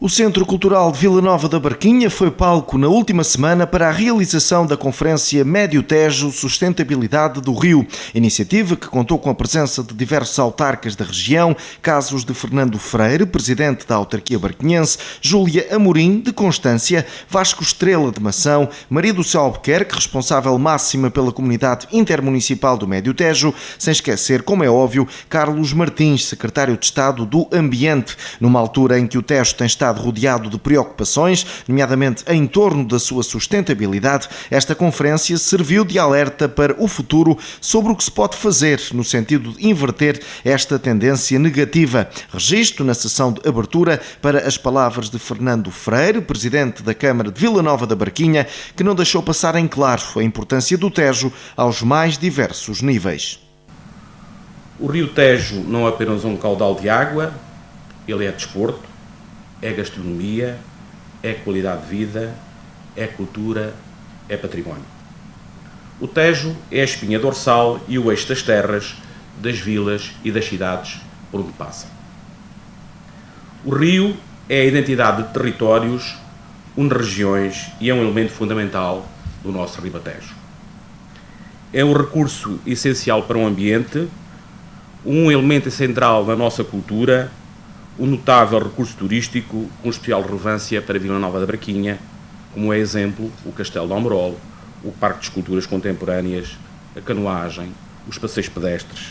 O Centro Cultural de Vila Nova da Barquinha foi palco na última semana para a realização da Conferência Médio Tejo Sustentabilidade do Rio, iniciativa que contou com a presença de diversos autarcas da região, casos de Fernando Freire, presidente da autarquia barquinhense, Júlia Amorim, de Constância, Vasco Estrela, de Mação, Maria do Céu Albuquerque, responsável máxima pela comunidade intermunicipal do Médio Tejo, sem esquecer, como é óbvio, Carlos Martins, secretário de Estado do Ambiente, numa altura em que o Tejo tem estado rodeado de preocupações, nomeadamente em torno da sua sustentabilidade. Esta conferência serviu de alerta para o futuro sobre o que se pode fazer no sentido de inverter esta tendência negativa. Registro na sessão de abertura para as palavras de Fernando Freire, presidente da Câmara de Vila Nova da Barquinha, que não deixou passar em claro a importância do Tejo aos mais diversos níveis. O Rio Tejo não é apenas um caudal de água, ele é desporto, é gastronomia, é qualidade de vida, é cultura, é património. O Tejo é a espinha dorsal e o eixo das terras, das vilas e das cidades por onde passa. O rio é a identidade de territórios, une regiões e é um elemento fundamental do nosso ribatejo. É um recurso essencial para o ambiente, um elemento central na nossa cultura, um notável recurso turístico com especial relevância para Vila Nova da Barquinha, como é exemplo o Castelo de Almerol, o Parque de Esculturas Contemporâneas, a canoagem, os passeios pedestres,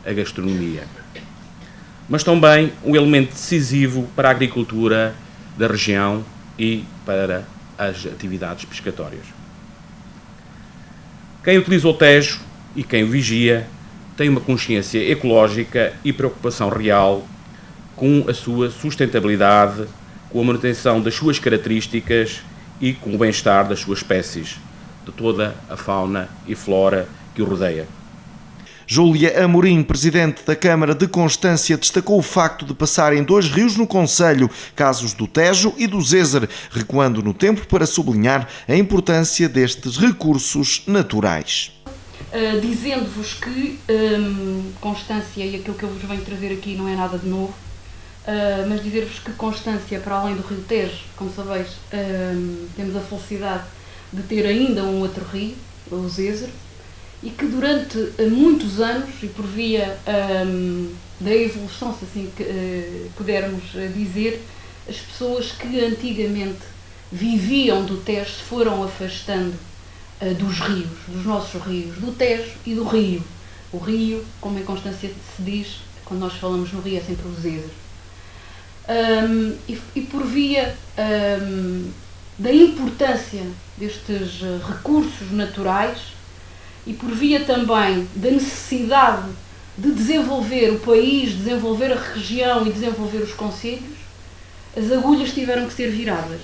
a gastronomia. Mas também um elemento decisivo para a agricultura da região e para as atividades pescatórias. Quem utiliza o Tejo e quem o vigia tem uma consciência ecológica e preocupação real com a sua sustentabilidade, com a manutenção das suas características e com o bem-estar das suas espécies, de toda a fauna e flora que o rodeia. Júlia Amorim, presidente da Câmara de Constância, destacou o facto de passarem dois rios no concelho, casos do Tejo e do Zézer, recuando no tempo para sublinhar a importância destes recursos naturais. Dizendo-vos que Constância, e aquilo que eu vos venho trazer aqui não é nada de novo, mas dizer-vos que Constância, para além do Rio Tejo, como sabeis, temos a felicidade de ter ainda um outro rio, o Zézer, e que durante muitos anos, e por via da evolução, se assim pudermos dizer, as pessoas que antigamente viviam do Tejo se foram afastando dos rios, dos nossos rios, do Tejo e do Rio. O Rio, como em Constância se diz, quando nós falamos no Rio, é sempre o Zézer. E por via da importância destes recursos naturais e por via também da necessidade de desenvolver o país, desenvolver a região e desenvolver os concelhos, as agulhas tiveram que ser viradas.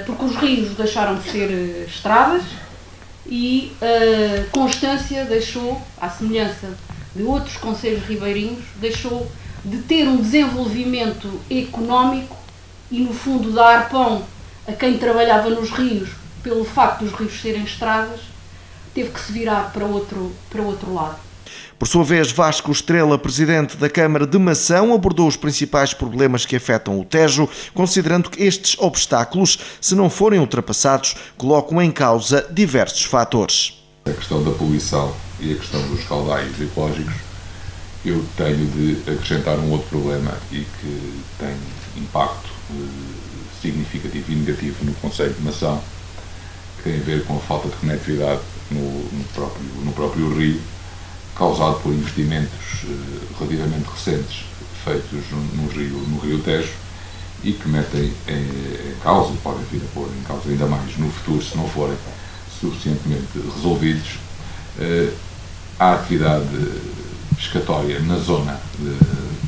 Porque os rios deixaram de ser estradas e Constância deixou, à semelhança de outros concelhos ribeirinhos, deixou de ter um desenvolvimento económico e, no fundo, dar pão a quem trabalhava nos rios, pelo facto dos rios serem estradas, teve que se virar para outro lado. Por sua vez, Vasco Estrela, presidente da Câmara de Mação, abordou os principais problemas que afetam o Tejo, considerando que estes obstáculos, se não forem ultrapassados, colocam em causa diversos fatores. A questão da poluição e a questão dos caudais ecológicos, eu tenho de acrescentar um outro problema e que tem impacto significativo e negativo no concelho de Mação, que tem a ver com a falta de conectividade no próprio rio, causado por investimentos relativamente recentes feitos no Rio Tejo e que metem em causa, e podem vir a pôr em causa ainda mais no futuro, se não forem suficientemente resolvidos, a atividade pescatória na zona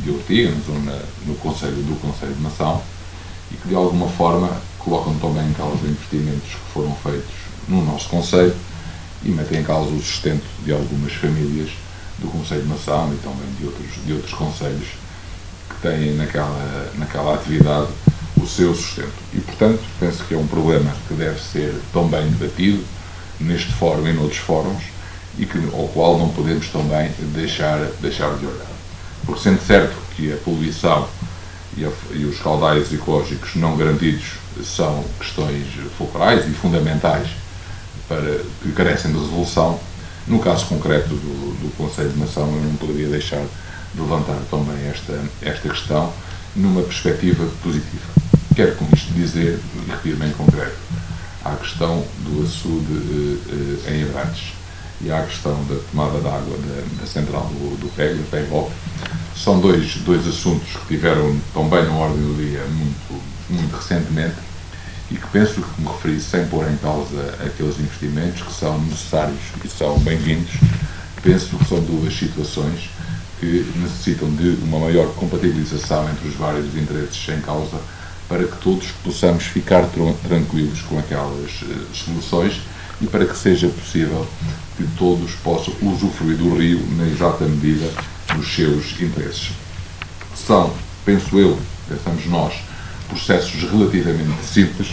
de Ortiga, no concelho de Mação, e que de alguma forma colocam também em causa investimentos que foram feitos no nosso concelho e metem em causa o sustento de algumas famílias do concelho de Mação e também de outros concelhos que têm naquela atividade o seu sustento. E, portanto, penso que é um problema que deve ser também debatido neste fórum e noutros fóruns e ao qual não podemos também deixar de olhar. Porque sendo certo que a poluição e os caudais ecológicos não garantidos são questões fulcrais e fundamentais que carecem de resolução. No caso concreto do Conselho de Nação, eu não poderia deixar de levantar também esta questão numa perspectiva positiva. Quero com isto dizer, e refiro-me em concreto, à questão do açude em Abrantes e à questão da tomada de água da central do PEG-OP. São dois assuntos que tiveram também na ordem do dia muito recentemente e que penso que, como referi, sem pôr em causa aqueles investimentos que são necessários e são bem-vindos, penso que são duas situações que necessitam de uma maior compatibilização entre os vários interesses em causa para que todos possamos ficar tranquilos com aquelas soluções e para que seja possível que todos possam usufruir do rio na exata medida dos seus interesses. São, pensamos nós, processos relativamente simples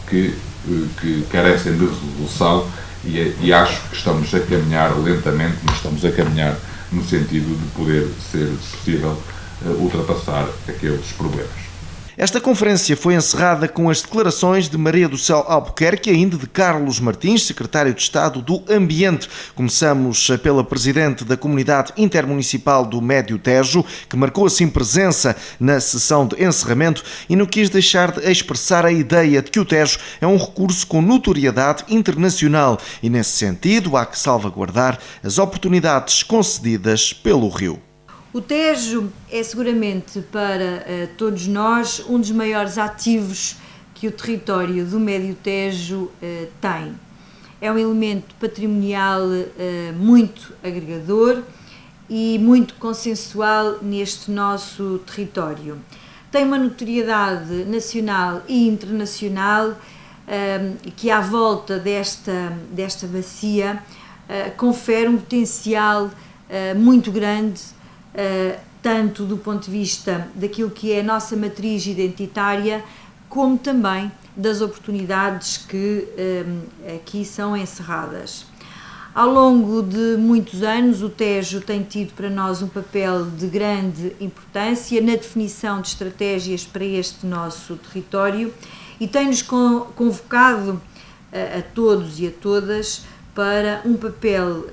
que carecem de resolução e acho que estamos a caminhar lentamente, mas estamos a caminhar no sentido de poder ser possível ultrapassar aqueles problemas. Esta conferência foi encerrada com as declarações de Maria do Céu Albuquerque e ainda de Carlos Martins, secretário de Estado do Ambiente. Começamos pela presidente da Comunidade Intermunicipal do Médio Tejo, que marcou assim presença na sessão de encerramento e não quis deixar de expressar a ideia de que o Tejo é um recurso com notoriedade internacional e, nesse sentido, há que salvaguardar as oportunidades concedidas pelo rio. O Tejo é seguramente para todos nós um dos maiores ativos que o território do Médio Tejo tem. É um elemento patrimonial muito agregador e muito consensual neste nosso território. Tem uma notoriedade nacional e internacional que à volta desta bacia confere um potencial muito grande, tanto do ponto de vista daquilo que é a nossa matriz identitária, como também das oportunidades que aqui são encerradas. Ao longo de muitos anos, o Tejo tem tido para nós um papel de grande importância na definição de estratégias para este nosso território e tem-nos convocado a todos e a todas para um papel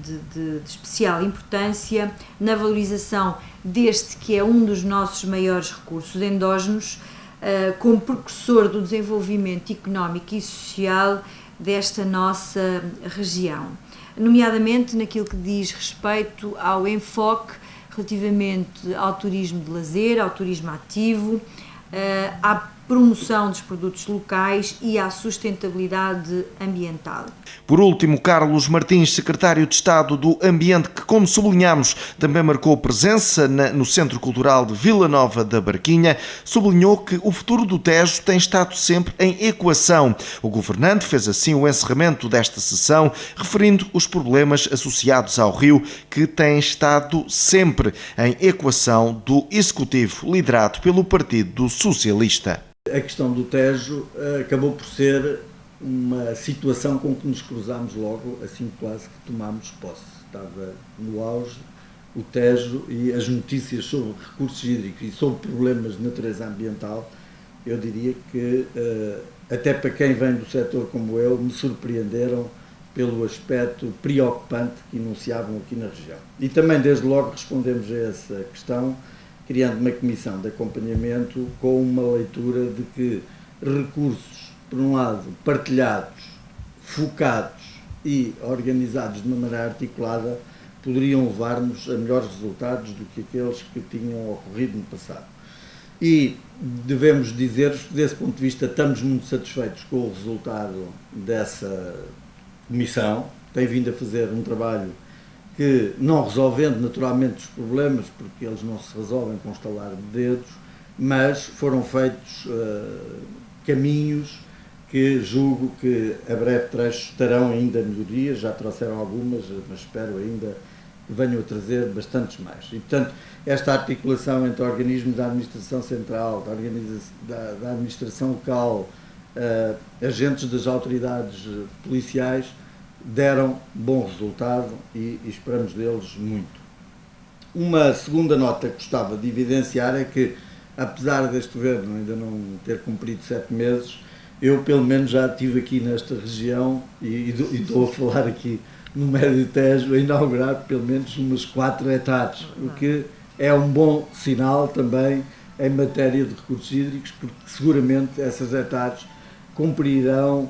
de especial importância na valorização deste que é um dos nossos maiores recursos endógenos, como precursor do desenvolvimento económico e social desta nossa região, nomeadamente naquilo que diz respeito ao enfoque relativamente ao turismo de lazer, ao turismo ativo, à promoção dos produtos locais e à sustentabilidade ambiental. Por último, Carlos Martins, secretário de Estado do Ambiente, que, como sublinhamos, também marcou presença no Centro Cultural de Vila Nova da Barquinha, sublinhou que o futuro do Tejo tem estado sempre em equação. O governante fez assim o encerramento desta sessão, referindo os problemas associados ao rio, que têm estado sempre em equação do Executivo, liderado pelo Partido Socialista. A questão do Tejo acabou por ser uma situação com que nos cruzámos logo, assim quase que tomámos posse. Estava no auge o Tejo e as notícias sobre recursos hídricos e sobre problemas de natureza ambiental, eu diria que, até para quem vem do setor como eu, me surpreenderam pelo aspecto preocupante que enunciavam aqui na região. E também, desde logo, respondemos a essa questão, criando uma comissão de acompanhamento com uma leitura de que recursos, por um lado, partilhados, focados e organizados de uma maneira articulada, poderiam levar-nos a melhores resultados do que aqueles que tinham ocorrido no passado. E devemos dizer-vos que, desse ponto de vista, estamos muito satisfeitos com o resultado dessa comissão. Tem vindo a fazer um trabalho que, não resolvendo naturalmente os problemas, porque eles não se resolvem com estalar de dedos, mas foram feitos caminhos que julgo que a breve trecho terão ainda melhorias, já trouxeram algumas, mas espero ainda que venham a trazer bastantes mais. E, portanto, esta articulação entre organismos da administração central, da administração local, agentes das autoridades policiais, deram bom resultado e esperamos deles muito. Uma segunda nota que gostava de evidenciar é que apesar deste governo ainda não ter cumprido 7 meses, eu pelo menos já estive aqui nesta região e estou a falar aqui no Médio Tejo, a inaugurar pelo menos umas 4 hectares, o que é um bom sinal também em matéria de recursos hídricos, porque seguramente essas hectares cumprirão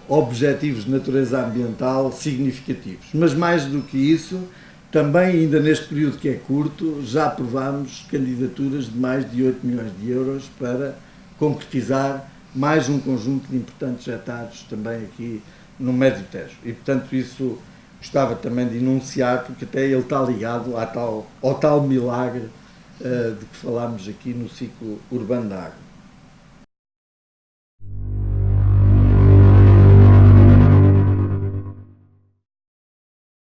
objetivos de natureza ambiental significativos. Mas mais do que isso, também ainda neste período que é curto, já aprovámos candidaturas de mais de 8 milhões de euros para concretizar mais um conjunto de importantes hectares também aqui no Médio Tejo. E, portanto, isso gostava também de enunciar, porque até ele está ligado ao tal milagre de que falámos aqui no ciclo urbano da água.